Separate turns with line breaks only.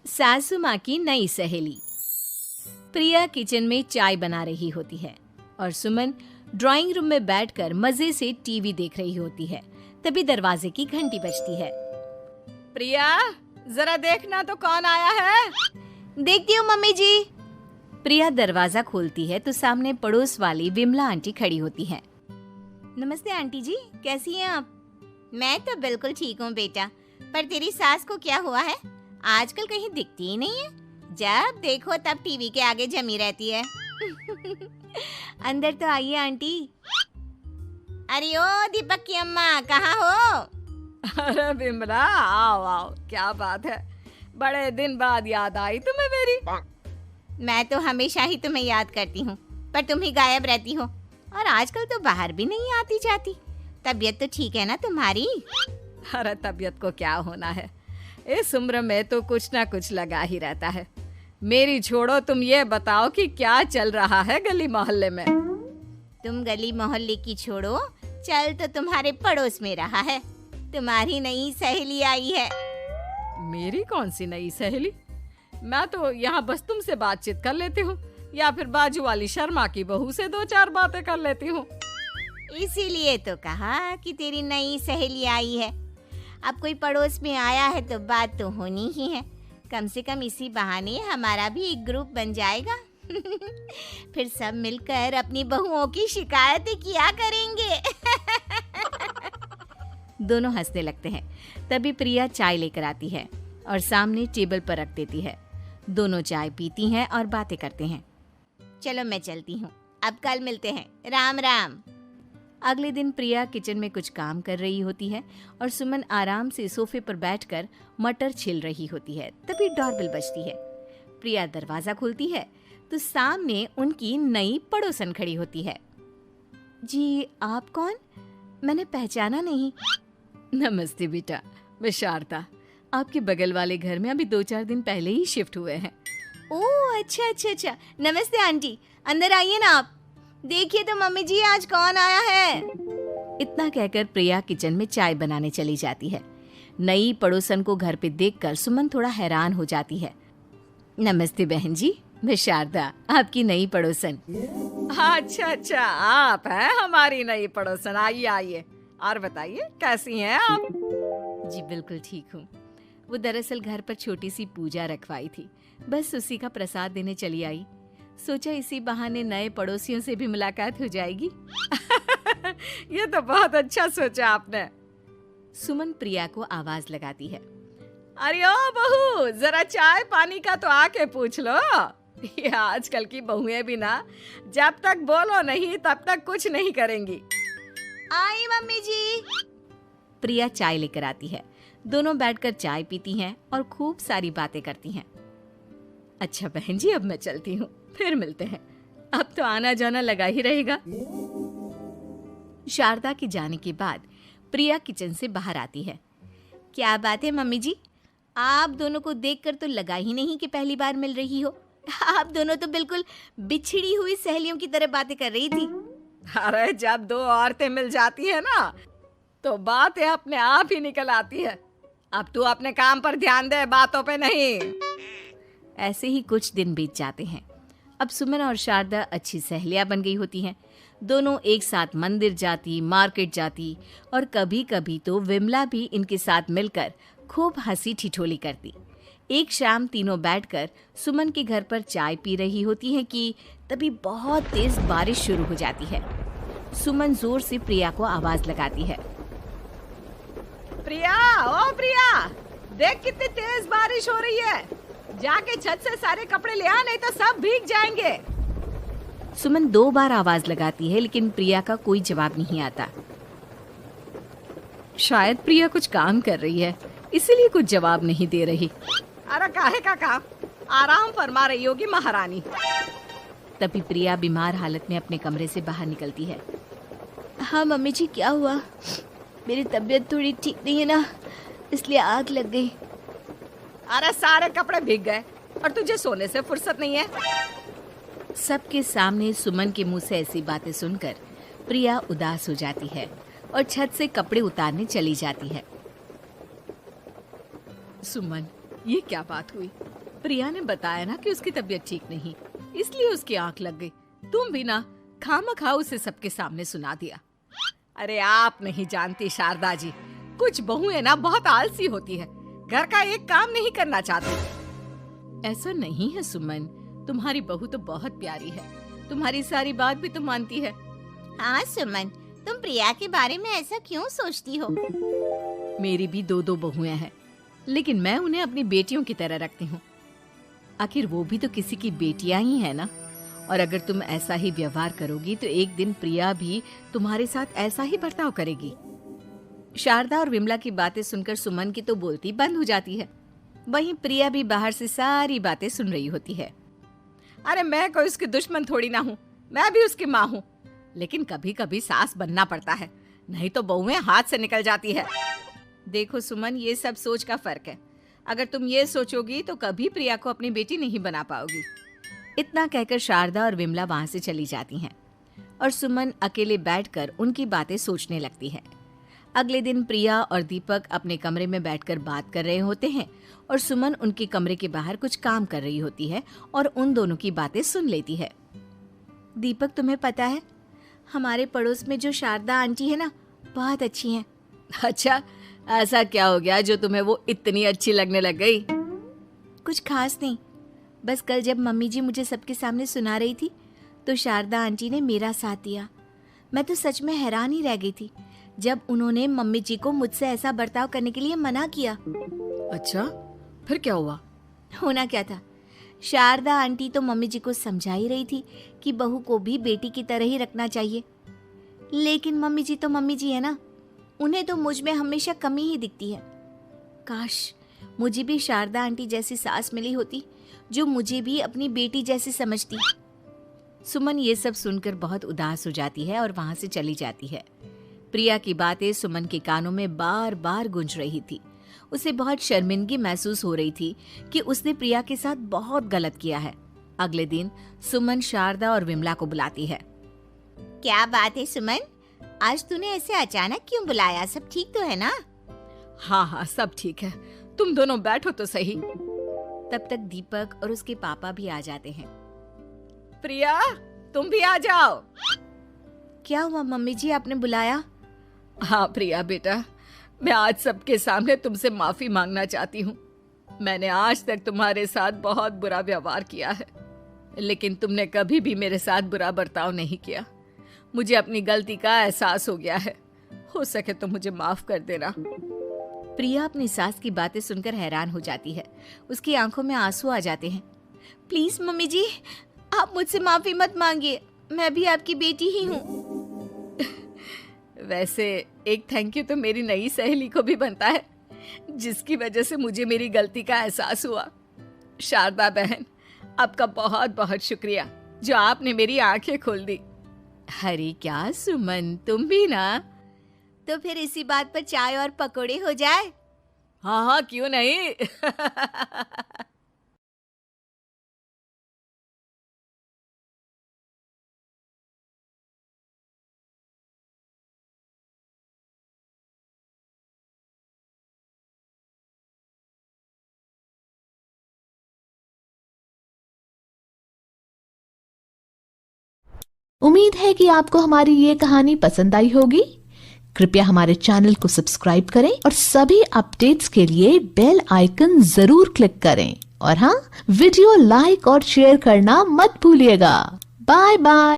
सासू माँ की नई सहेली। प्रिया किचन में चाय बना रही होती है और सुमन ड्राइंग रूम में बैठकर मजे से टीवी देख रही होती है। तभी दरवाजे की घंटी बजती है।
प्रिया, जरा देखना तो कौन आया है।
देखती हूँ मम्मी जी। प्रिया दरवाजा खोलती है तो सामने पड़ोस वाली विमला आंटी खड़ी होती है। नमस्ते आंटी जी, कैसी हैं आप?
मैं तो बिल्कुल ठीक हूँ बेटा, पर तेरी सास को क्या हुआ है? आजकल कहीं दिखती ही नहीं है। जब देखो तब टीवी के आगे जमी रहती है।
अंदर तो आइए आंटी।
अरे ओ दीपक की अम्मा, कहाँ हो?
अरे बिमला, आओ आओ, क्या बात है, बड़े दिन बाद याद आई तुम्हें मेरी।
मैं तो हमेशा ही तुम्हें याद करती हूँ, पर तुम ही गायब रहती हो और आजकल तो बाहर भी नहीं आती जाती। तबीयत तो ठीक है ना तुम्हारी?
अरे तबीयत को क्या होना है, इस उम्र में तो कुछ ना कुछ लगा ही रहता है। मेरी छोड़ो, तुम ये बताओ कि क्या चल रहा है गली मोहल्ले में।
तुम गली मोहल्ले की छोड़ो, चल तो तुम्हारे पड़ोस में रहा है। तुम्हारी नई सहेली आई है।
मेरी कौन सी नई सहेली? मैं तो यहाँ बस तुमसे बातचीत कर लेती हूँ या फिर बाजू वाली शर्मा की बहू से दो चार बातें कर लेती हूँ।
इसीलिए तो कहा कि तेरी नई सहेली आई है। अब कोई पड़ोस में आया है तो बात तो होनी ही है। कम से कम इसी बहाने हमारा भी एक ग्रुप बन जाएगा। फिर सब मिलकर अपनी बहुओं की शिकायतें किया करेंगे।
दोनों हंसने लगते हैं। तभी प्रिया चाय लेकर आती है और सामने टेबल पर रख देती है। दोनों चाय पीती हैं और बातें करते हैं।
चलो मैं चलती हूँ, अब कल मिलते हैं। राम राम।
अगले दिन प्रिया किचन में कुछ काम कर रही होती है और सुमन आराम से सोफे पर बैठकर मटर छिल रही होती है। तभी डोरबेल बजती है। प्रिया दरवाजा खोलती है तो सामने उनकी नई पड़ोसन खड़ी होती है। जी, आप कौन? मैंने पहचाना नहीं।
नमस्ते बेटा, मैं शारदा, आपके बगल वाले घर में अभी 2-4 दिन पहले ही शिफ्ट हुए हैं।
ओह अच्छा। नमस्ते आंटी, अंदर आइए ना आप। देखिए तो मम्मी जी, आज कौन आया है। इतना कहकर प्रिया किचन में चाय बनाने चली जाती है। नई पड़ोसन को घर पे देखकर सुमन थोड़ा हैरान हो जाती है। नमस्ते बहन जी, मैं शारदा, आपकी नई पड़ोसन।
अच्छा, आप हैं हमारी नई पड़ोसन। आइए आइए, और बताइए कैसी हैं आप?
जी बिल्कुल ठीक हूँ। वो दरअसल घर पर छोटी सी पूजा रखवाई थी, बस उसी का प्रसाद देने चली आई। सोचा इसी बहाने नए पड़ोसियों से भी मुलाकात हो जाएगी।
ये तो बहुत अच्छा सोचा आपने।
सुमन प्रिया को आवाज लगाती है।
अरे ओ बहू, जरा चाय पानी का तो आके पूछ लो। ये आजकल की बहुएं भी ना, जब तक बोलो नहीं तब तक कुछ नहीं करेंगी।
आई मम्मी जी।
प्रिया चाय लेकर आती है। दोनों बैठकर चाय पीती हैं और खूब सारी बातें करती हैं। अच्छा बहन जी, अब मैं चलती हूँ, फिर मिलते हैं। अब तो आना जाना लगा ही रहेगा। शारदा के जाने के बाद प्रिया किचन से बाहर आती है। क्या बात है मम्मी जी, आप दोनों को देखकर तो लगा ही नहीं कि पहली बार मिल रही हो। आप दोनों तो बिल्कुल बिछड़ी हुई सहेलियों की तरह बातें कर रही थी।
अरे जब दो औरतें मिल जाती है ना, तो बातें अपने आप ही निकल आती है। अब तू अपने काम पर ध्यान दे, बातों पे नहीं।
ऐसे ही कुछ दिन बीत जाते हैं। अब सुमन और शारदा अच्छी सहेलियां बन गई होती हैं। दोनों एक साथ मंदिर जाती, मार्केट जाती और कभी कभी तो विमला भी इनके साथ मिलकर खूब हंसी ठिठोली करती। एक शाम तीनों बैठकर सुमन के घर पर चाय पी रही होती हैं कि तभी बहुत तेज बारिश शुरू हो जाती है। सुमन जोर से प्रिया को आवाज लगाती है।
प्रिया, ओ प्रिया, देख कितनी तेज बारिश हो रही है। जाके छत से सारे कपड़े ले आ, नहीं तो सब भीग जाएंगे।
सुमन 2 बार आवाज लगाती है लेकिन प्रिया का कोई जवाब नहीं आता। शायद प्रिया कुछ काम कर रही है, इसीलिए कुछ जवाब नहीं दे रही।
अरे काहे का काम, आराम फरमा रही होगी महारानी।
तभी प्रिया बीमार हालत में अपने कमरे से बाहर निकलती है। हाँ मम्मी जी, क्या हुआ? मेरी तबीयत थोड़ी ठीक नहीं है ना, इसलिए आग लग गई।
अरे सारे कपड़े भीग गए और तुझे सोने से फुर्सत नहीं है।
सबके सामने सुमन के मुंह से ऐसी बातें सुनकर प्रिया उदास हो जाती है और छत से कपड़े उतारने चली जाती है।
सुमन, ये क्या बात हुई?
प्रिया ने बताया ना कि उसकी तबीयत ठीक नहीं, इसलिए उसकी आंख लग गई। तुम भी ना खामखा उसे सबके सामने सुना दिया।
अरे आप नहीं जानती शारदा जी, कुछ बहुएं ना बहुत आलसी होती है, घर का एक काम नहीं करना चाहती।
ऐसा नहीं है सुमन, तुम्हारी बहू तो बहुत प्यारी है, तुम्हारी सारी बात भी तो मानती है।
हाँ सुमन, तुम प्रिया के बारे में ऐसा क्यों सोचती हो?
मेरी भी दो दो बहुएं हैं, लेकिन मैं उन्हें अपनी बेटियों की तरह रखती हूँ। आखिर वो भी तो किसी की बेटियां ही है ना। और अगर तुम ऐसा ही व्यवहार करोगी तो एक दिन प्रिया भी तुम्हारे साथ ऐसा ही बर्ताव करेगी। शारदा और विमला की बातें सुनकर सुमन की तो बोलती बंद हो जाती है। वहीं प्रिया भी बाहर से सारी बातें सुन रही होती है।
अरे मैं कोई उसकी दुश्मन थोड़ी ना हूँ, मैं भी उसकी माँ हूँ, लेकिन कभी कभी सास बनना पड़ता है, नहीं तो बहुएं हाथ से निकल जाती है।
देखो सुमन, ये सब सोच का फर्क है। अगर तुम ये सोचोगी तो कभी प्रिया को अपनी बेटी नहीं बना पाओगी। इतना कहकर शारदा और विमला वहां से चली जाती हैं और सुमन अकेले बैठकर उनकी बातें सोचने लगती है। अगले दिन प्रिया और दीपक अपने कमरे में बैठकर बात कर रहे होते हैं और सुमन उनके कमरे के बाहर कुछ काम कर रही होती है और उन दोनों की बातें सुन लेती है। दीपक, तुम्हें पता है हमारे पड़ोस में जो शारदा आंटी है ना, बहुत अच्छी हैं।
अच्छा, ऐसा क्या हो गया जो तुम्हें वो इतनी अच्छी लगने लग गई?
कुछ खास नहीं, बस कल जब मम्मी जी मुझे सबके सामने सुना रही थी तो शारदा आंटी ने मेरा साथ दिया। मैं तो सच में हैरान ही रह गई थी जब उन्होंने मम्मी जी को मुझसे ऐसा बर्ताव करने के लिए मना किया।
अच्छा, फिर क्या हुआ?
होना क्या था, शारदा आंटी तो मम्मी जी को समझा ही रही थी कि बहू को भी बेटी की तरह ही रखना चाहिए, लेकिन मम्मी जी तो मम्मी जी है ना, उन्हें तो मुझ में हमेशा कमी ही दिखती है। काश मुझे भी शारदा आंटी जैसी सास मिली होती जो मुझे भी अपनी बेटी जैसी समझती। सुमन ये सब सुनकर बहुत उदास हो जाती है और वहां से चली जाती है। प्रिया की बातें सुमन के कानों में बार बार गूंज रही थी। उसे बहुत शर्मिंदगी महसूस हो रही थी कि उसने प्रिया के साथ बहुत गलत किया है। अगले दिन सुमन शारदा और विमला को बुलाती है।
क्या बात है सुमन, आज तूने ऐसे अचानक क्यों बुलाया? सब ठीक तो है ना?
हाँ हाँ, सब ठीक है, तुम दोनों बैठो तो सही।
तब तक दीपक और उसके पापा भी आ जाते हैं।
प्रिया, तुम भी आ जाओ।
क्या हुआ मम्मी जी, आपने बुलाया?
हाँ प्रिया बेटा, मैं आज सबके सामने तुमसे माफी मांगना चाहती हूँ। मैंने आज तक तुम्हारे साथ बहुत बुरा व्यवहार किया है, लेकिन तुमने कभी भी मेरे साथ बुरा बर्ताव नहीं किया। मुझे अपनी गलती का एहसास हो गया है, हो सके तो मुझे माफ कर देना।
प्रिया अपनी सास की बातें सुनकर हैरान हो जाती है। उसकी आंखों में आंसू आ जाते हैं। प्लीज मम्मी जी, आप मुझसे माफी मत मांगिए, मैं भी आपकी बेटी ही हूँ।
वैसे एक थैंक यू तो मेरी नई सहेली को भी बनता है, जिसकी वजह से मुझे मेरी गलती का एहसास हुआ। शारदा बहन, आपका बहुत बहुत शुक्रिया जो आपने मेरी आंखें खोल दी।
अरे क्या सुमन, तुम भी ना।
तो फिर इसी बात पर चाय और पकोड़े हो जाए?
हाँ हाँ, क्यों नहीं।
उम्मीद है कि आपको हमारी ये कहानी पसंद आई होगी। कृपया हमारे चैनल को सब्सक्राइब करें और सभी अपडेट्स के लिए बेल आइकन जरूर क्लिक करें। और हाँ, वीडियो लाइक और शेयर करना मत भूलिएगा। Bye bye.